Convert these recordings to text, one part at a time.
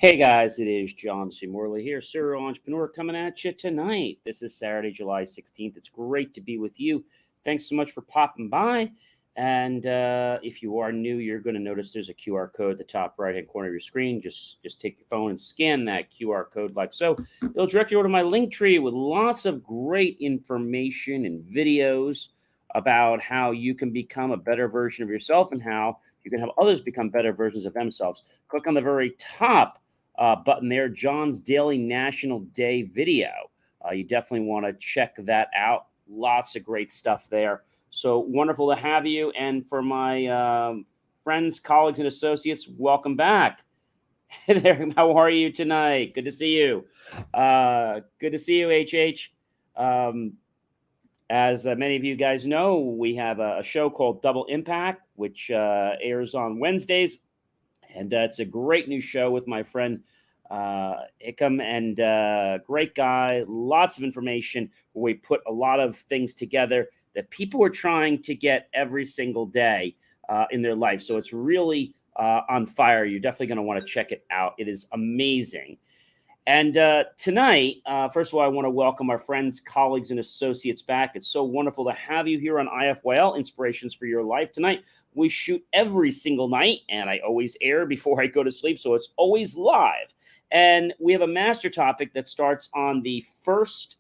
Hey guys, it is John C. Morley here, serial entrepreneur coming at you tonight. This is Saturday, July 16th. It's great to be with you. Thanks so much for popping by. And if you are new, you're going to notice there's a QR code at the top right-hand corner of your screen. Just take your phone and scan that QR code like so. It'll direct you over to my link tree with lots of great information and videos about how you can become a better version of yourself and how you can help others become better versions of themselves. Click on the very top button there, John's Daily National Day video. You definitely want to check that out. Lots of great stuff there. So wonderful to have you. And for my friends, colleagues, and associates, welcome back. Hey there, how are you tonight? Good to see you. Good to see you, HH. As many of you guys know, we have a show called Double Impact, which airs on Wednesdays. And it's a great new show with my friend Hickam, and great guy. Lots of information where we put a lot of things together that people are trying to get every single day in their life. So it's really on fire. You're definitely going to want to check it out. It is amazing. And tonight, first of all, I want to welcome our friends, colleagues, and associates back. It's so wonderful to have you here on IFYL, Inspirations for Your Life. Tonight, we shoot every single night, and I always air before I go to sleep, so it's always live. And we have a master topic that starts on the 1st,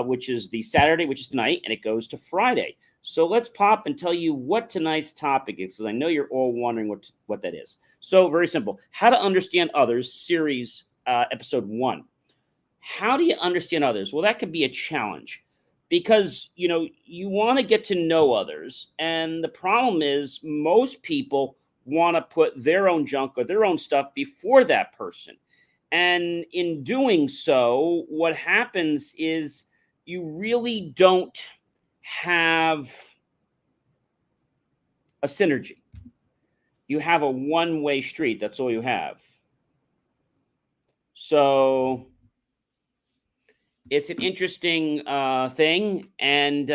which is the Saturday, which is tonight, and it goes to Friday. So let's pop and tell you what tonight's topic is, because I know you're all wondering what that is. So very simple. How to Understand Others, series episode 1. How do you understand others? Well, that could be a challenge because, you want to get to know others. And the problem is most people want to put their own junk or their own stuff before that person. And in doing so, what happens is you really don't have a synergy. You have a one-way street. That's all you have. So it's an interesting thing, and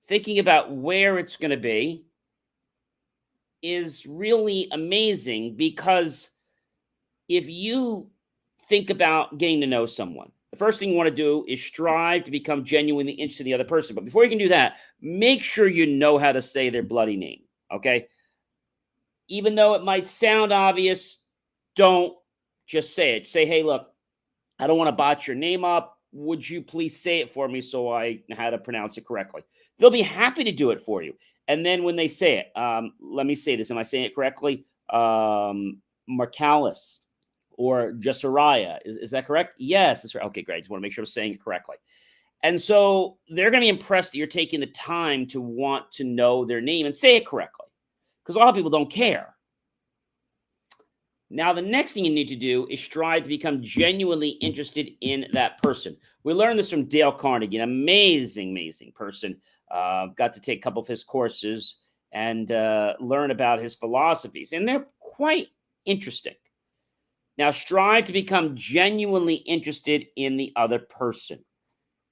thinking about where it's going to be is really amazing, because if you think about getting to know someone, the first thing you want to do is strive to become genuinely interested in the other person. But before you can do that, make sure you know how to say their bloody name, okay? Even though it might sound obvious, don't just say it. Say, hey, look, I don't want to botch your name up. Would you please say it for me so I know how to pronounce it correctly? They'll be happy to do it for you. And then when they say it, let me say this. Am I saying it correctly? Marcalis or Jessariah. Is that correct? Yes, that's right. Okay, great. Just want to make sure I'm saying it correctly. And so they're going to be impressed that you're taking the time to want to know their name and say it correctly, because a lot of people don't care. Now, the next thing you need to do is strive to become genuinely interested in that person. We learned this from Dale Carnegie, an amazing, amazing person. Got to take a couple of his courses and learn about his philosophies, and they're quite interesting. Now, strive to become genuinely interested in the other person.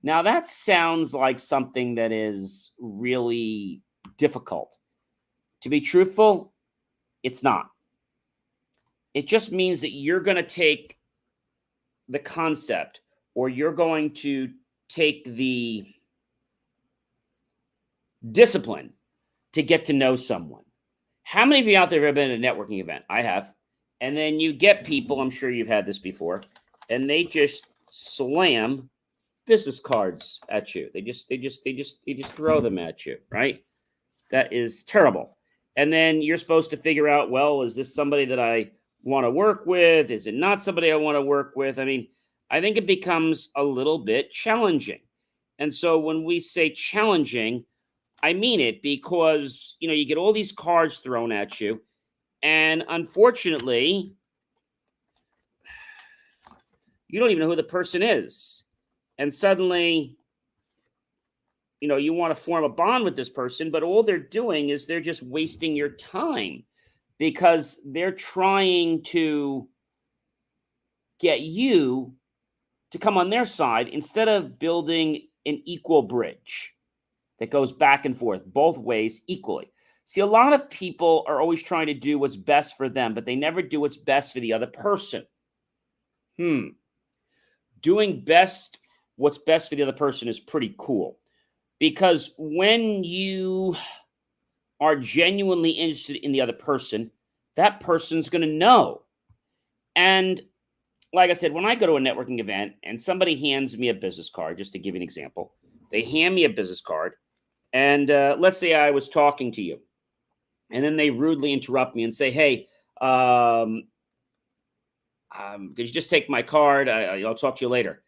Now, that sounds like something that is really difficult. To be truthful, it's not. It just means that you're going to take the concept, or you're going to take the discipline to get to know someone. How many of you out there have been at a networking event? I have. And then you get people, I'm sure you've had this before, and they just slam business cards at you. They just throw them at you, right? That is terrible. And then you're supposed to figure out, well, is this somebody that I want to work with? Is it not somebody I want to work with? I mean, I think it becomes a little bit challenging. And so when we say challenging, I mean it, because, you get all these cards thrown at you, and unfortunately, you don't even know who the person is. And suddenly, you want to form a bond with this person, but all they're doing is they're just wasting your time, because they're trying to get you to come on their side instead of building an equal bridge that goes back and forth both ways equally. See, a lot of people are always trying to do what's best for them, but they never do what's best for the other person. Doing what's best for the other person is pretty cool, because when you are genuinely interested in the other person, that person's going to know. And like I said, when I go to a networking event and somebody hands me a business card, just to give you an example, they hand me a business card, and let's say I was talking to you, and then they rudely interrupt me and say, "Hey, could you just take my card? I'll talk to you later."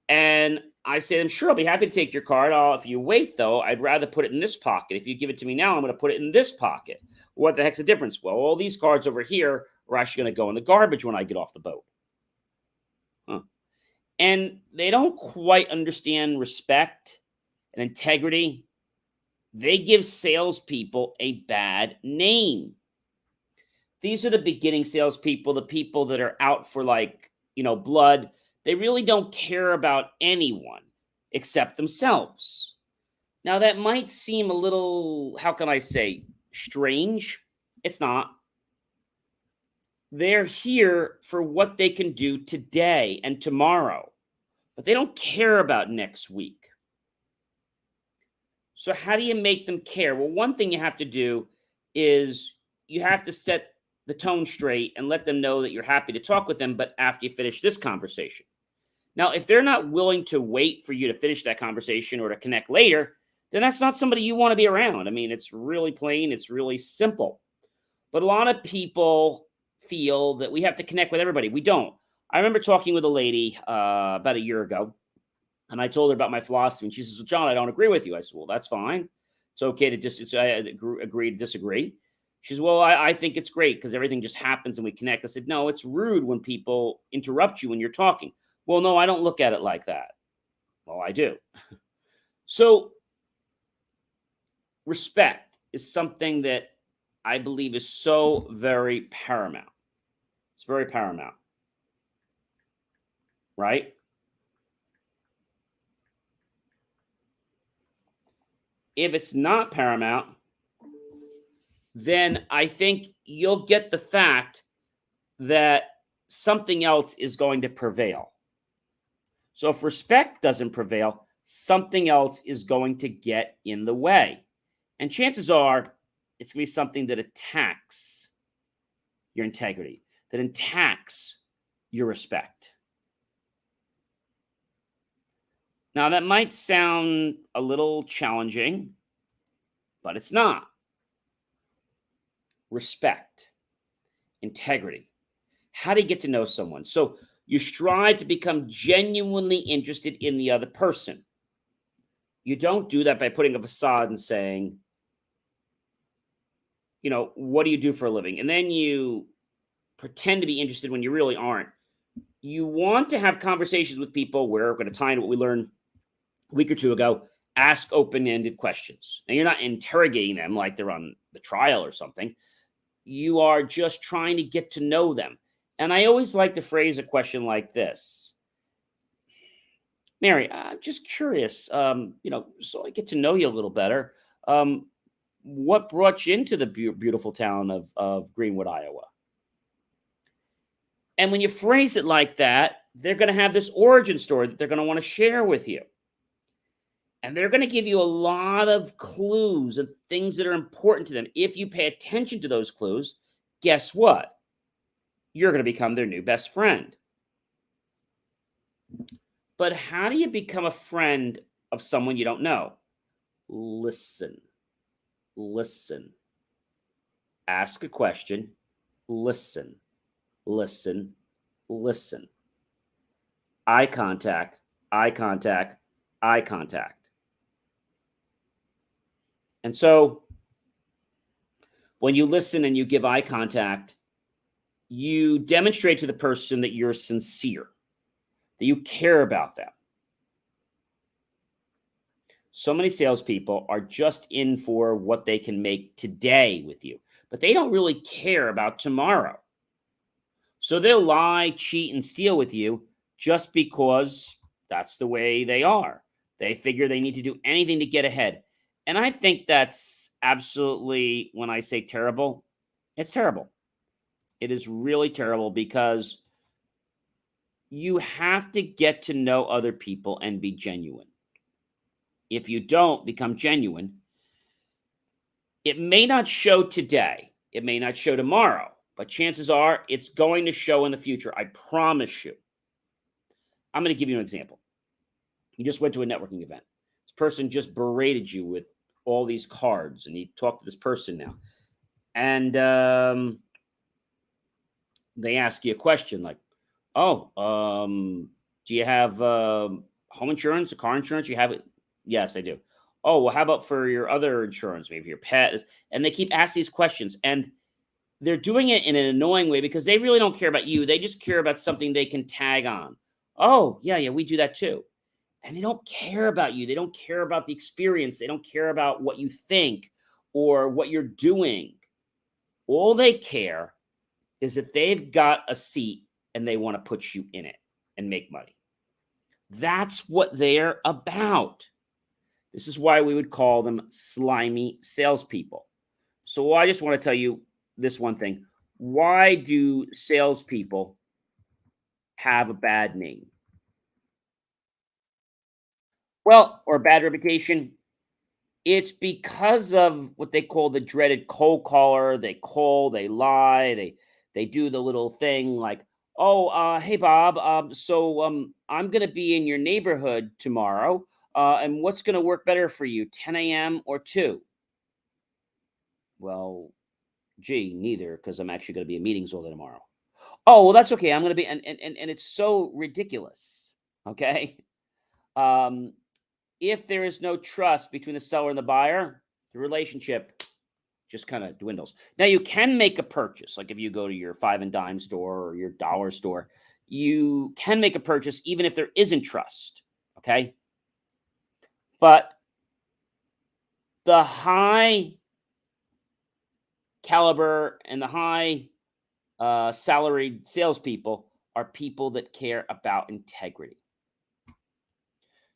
And I say to them, "Sure, I'll be happy to take your card. If you wait, though, I'd rather put it in this pocket. If you give it to me now, I'm going to put it in this pocket." What the heck's the difference? Well, all these cards over here are actually going to go in the garbage when I get off the boat. And they don't quite understand respect and integrity. They give salespeople a bad name. These are the beginning salespeople, the people that are out for blood. They really don't care about anyone except themselves. Now, that might seem a little, how can I say, strange. It's not. They're here for what they can do today and tomorrow, but they don't care about next week. So how do you make them care? Well, one thing you have to do is you have to set the tone straight and let them know that you're happy to talk with them, but after you finish this conversation. Now, if they're not willing to wait for you to finish that conversation or to connect later, then that's not somebody you want to be around. I mean, it's really plain. It's really simple. But a lot of people feel that we have to connect with everybody. We don't. I remember talking with a lady about a year ago, and I told her about my philosophy, and she says, "Well, John, I don't agree with you." I said, "Well, that's fine. It's okay to agree to disagree." She says, "Well, I think it's great because everything just happens and we connect." I said, "No, it's rude when people interrupt you when you're talking." "Well, no, I don't look at it like that." "Well, I do." So respect is something that I believe is so very paramount. It's very paramount, right? If it's not paramount, then I think you'll get the fact that something else is going to prevail. So if respect doesn't prevail, something else is going to get in the way. And chances are it's going to be something that attacks your integrity, that attacks your respect. Now, that might sound a little challenging, but it's not. Respect, integrity. How do you get to know someone? So you strive to become genuinely interested in the other person. You don't do that by putting a facade and saying, "What do you do for a living?" And then you pretend to be interested when you really aren't. You want to have conversations with people where we're going to tie into what we learned a week or two ago. Ask open-ended questions. Now, you're not interrogating them like they're on the trial or something. You are just trying to get to know them. And I always like to phrase a question like this. "Mary, just curious, so I get to know you a little better. What brought you into the beautiful town of Greenwood, Iowa?" And when you phrase it like that, they're going to have this origin story that they're going to want to share with you. And they're going to give you a lot of clues and things that are important to them. If you pay attention to those clues, guess what? You're going to become their new best friend. But how do you become a friend of someone you don't know? Listen. Listen. Ask a question. Listen. Listen. Listen. Eye contact. Eye contact. Eye contact. And so when you listen and you give eye contact, you demonstrate to the person that you're sincere, that you care about them. So many salespeople are just in for what they can make today with you, but they don't really care about tomorrow. So they'll lie, cheat, and steal with you just because that's the way they are. They figure they need to do anything to get ahead. And I think that's absolutely, when I say terrible, it's terrible. It is really terrible because you have to get to know other people and be genuine. If you don't become genuine, it may not show today, it may not show tomorrow, but chances are it's going to show in the future. I promise you. I'm going to give you an example. You just went to a networking event. This person just berated you with all these cards, and you talk to this person now. And they ask you a question like, "Oh, do you have home insurance, a car insurance? You have it? Yes, I do. Oh, well, how about for your other insurance? Maybe your pet?" And they keep asking these questions, and they're doing it in an annoying way because they really don't care about you. They just care about something they can tag on. Oh, yeah, yeah, we do that too. And they don't care about you. They don't care about the experience. They don't care about what you think or what you're doing. All they care is if they've got a seat and they want to put you in it and make money. That's what they're about. This is why we would call them slimy salespeople. So I just want to tell you this one thing. Why do salespeople have a bad name? Well, or a bad reputation. It's because of what they call the dreaded cold caller. They call, they lie, they do the little thing like, "Oh, hey Bob, I'm gonna be in your neighborhood tomorrow. And what's gonna work better for you, 10 a.m. or 2?" Well, gee, neither, because I'm actually gonna be in meetings all day tomorrow. Oh, well, that's okay. I'm gonna be and it's so ridiculous. Okay. Um, if there is no trust between the seller and the buyer, the relationship just kind of dwindles. Now you can make a purchase, like if you go to your five and dime store or your dollar store, you can make a purchase even if there isn't trust. Okay. But the high caliber and the high salaried salespeople are people that care about integrity.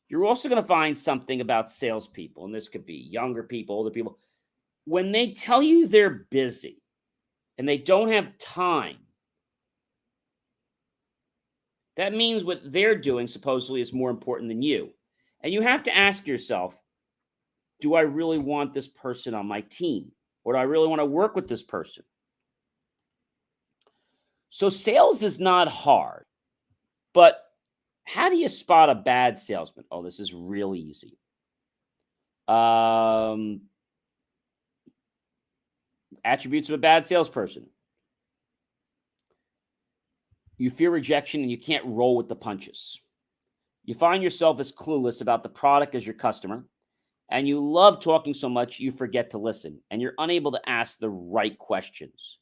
You're also going to find something about salespeople, and this could be younger people, older people. When they tell you they're busy and they don't have time, that means what they're doing supposedly is more important than you. And you have to ask yourself, do I really want this person on my team? Or do I really want to work with this person? So sales is not hard, but how do you spot a bad salesman? Oh, this is real easy. Um, Attributes of a bad salesperson. You fear rejection and you can't roll with the punches. You find yourself as clueless about the product as your customer, and you love talking so much you forget to listen, and you're unable to ask the right questions.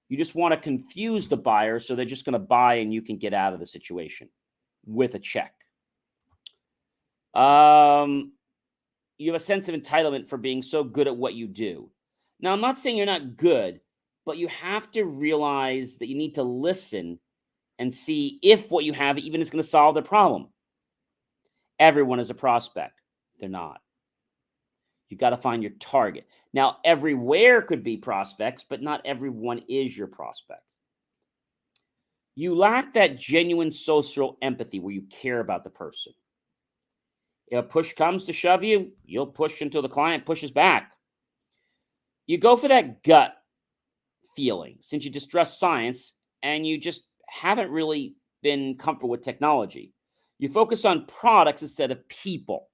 You just want to confuse the buyer so they're just going to buy and you can get out of the situation with a check. Um, you have a sense of entitlement for being so good at what you do. Now, I'm not saying you're not good, but you have to realize that you need to listen and see if what you have even is going to solve the problem. Everyone is a prospect. They're not. You got to find your target. Now, everywhere could be prospects, but not everyone is your prospect. You lack that genuine social empathy where you care about the person. If a push comes to shove you, you'll push until the client pushes back. You go for that gut feeling since you distrust science and you just haven't really been comfortable with technology. You focus on products instead of people.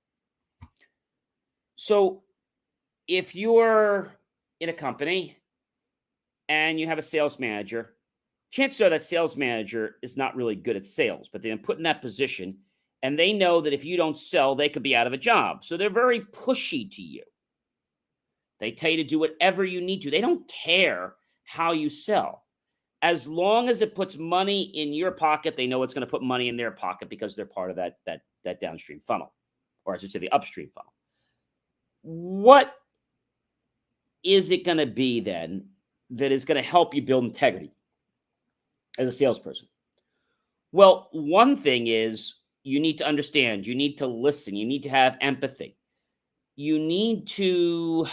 So if you're in a company and you have a sales manager, chances are that sales manager is not really good at sales, but they've been put in that position and they know that if you don't sell, they could be out of a job. So they're very pushy to you. They tell you to do whatever you need to. They don't care how you sell. As long as it puts money in your pocket, they know it's going to put money in their pocket because they're part of that downstream funnel, or I should say the upstream funnel. What is it going to be then that is going to help you build integrity as a salesperson? Well, one thing is you need to understand, you need to listen, you need to have empathy. You need to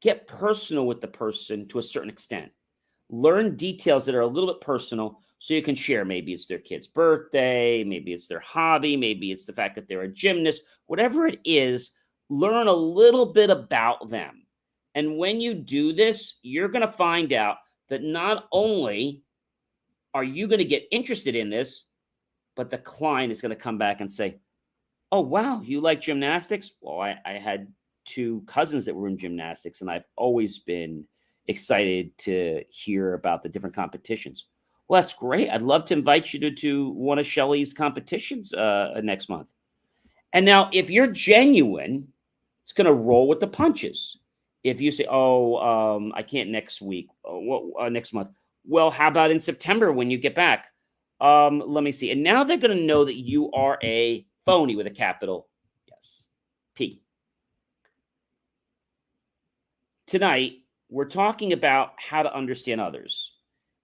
get personal with the person to a certain extent. Learn details that are a little bit personal so you can share. Maybe it's their kid's birthday, maybe it's their hobby, maybe it's the fact that they're a gymnast, whatever it is, learn a little bit about them. And when you do this, you're going to find out that not only are you going to get interested in this, but the client is going to come back and say, oh, wow, you like gymnastics? Well, I had two cousins that were in gymnastics, and I've always been excited to hear about the different competitions. Well, that's great. I'd love to invite you to one of Shelly's competitions next month. And now, if you're genuine, it's going to roll with the punches. If you say, oh, I can't next week, next month. Well, how about in September when you get back? Let me see. And now they're going to know that you are a phony with a capital yes, P. Tonight, we're talking about how to understand others.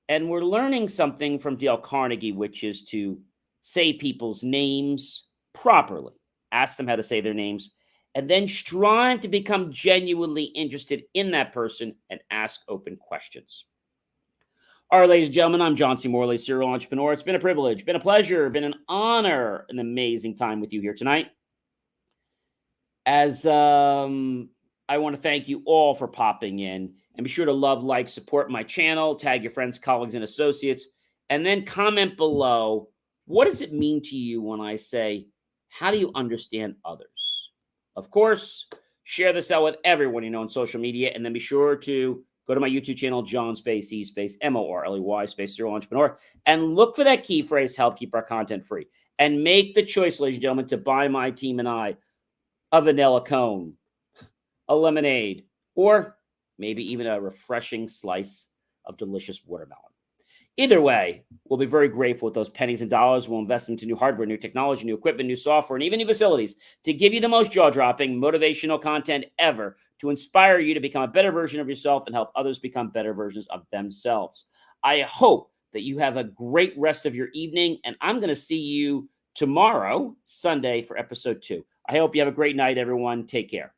And we're learning something from Dale Carnegie, which is to say people's names properly. Ask them how to say their names, and then strive to become genuinely interested in that person and ask open questions. All right, ladies and gentlemen, I'm John C. Morley, serial entrepreneur. It's been a privilege, been a pleasure, been an honor, an amazing time with you here tonight. As I want to thank you all for popping in, and be sure to love, like, support my channel, tag your friends, colleagues, and associates, and then comment below, what does it mean to you when I say, how do you understand others? Of course, share this out with everyone you know on social media, and then be sure to go to my YouTube channel, John Space, E Space, Morley, Space, Serial Entrepreneur, and look for that key phrase, help keep our content free. And make the choice, ladies and gentlemen, to buy my team and I a vanilla cone, a lemonade, or maybe even a refreshing slice of delicious watermelon. Either way, we'll be very grateful with those pennies and dollars. We'll invest into new hardware, new technology, new equipment, new software, and even new facilities to give you the most jaw-dropping, motivational content ever to inspire you to become a better version of yourself and help others become better versions of themselves. I hope that you have a great rest of your evening, and I'm going to see you tomorrow, Sunday, for episode 2. I hope you have a great night, everyone. Take care.